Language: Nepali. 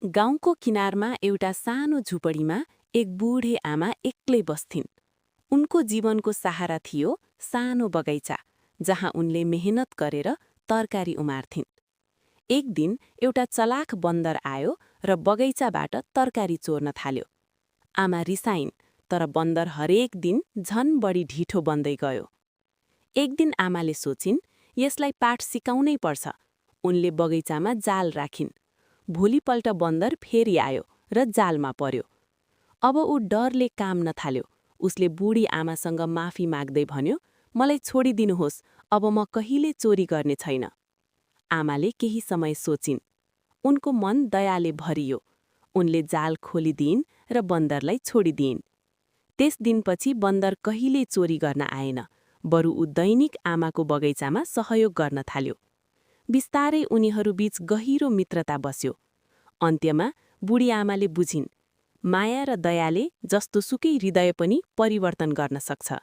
गाउँको किनारमा एउटा सानो झुपडीमा एक बुढे आमा एक्लै बस्थिन्। उनको जीवनको सहारा थियो सानो बगैँचा, जहाँ उनले मेहनत गरेर तरकारी उमार्थिन्। एक दिन एउटा चलाख बन्दर आयो र बगैँचाबाट तरकारी चोर्न थाल्यो। आमा रिसाइन्, तर बन्दर हरेक दिन झन बढी ढिठो बन्दै गयो। एक दिन आमाले सोचिन्, यसलाई पाठ सिकाउनै पर्छ। उनले बगैँचामा जाल राखिन्। भोलिपल्ट बन्दर फेरि आयो र जालमा पर्यो। अब ऊ डरले काम्न थाल्यो। उसले बुढी आमासँग माफी माग्दै भन्यो, मलाई छोडिदिनुहोस्, अब म कहिले चोरी गर्ने छैन। आमाले केही समय सोचिन्। उनको मन दयाले भरियो। उनले जाल खोलिदिइन् र बन्दरलाई छोडिदिइन्। त्यस दिनपछि बन्दर कहिल्यै चोरी गर्न आएन, बरु ऊ दैनिक आमाको बगैँचामा सहयोग गर्न थाल्यो। बिस्तारै उनीहरू बीच गहिरो मित्रता बस्यो। अन्त्यमा बुढी आमाले बुझिन्, माया र दयाले जस्तो सुकै हृदय पनि परिवर्तन गर्न सक्छ।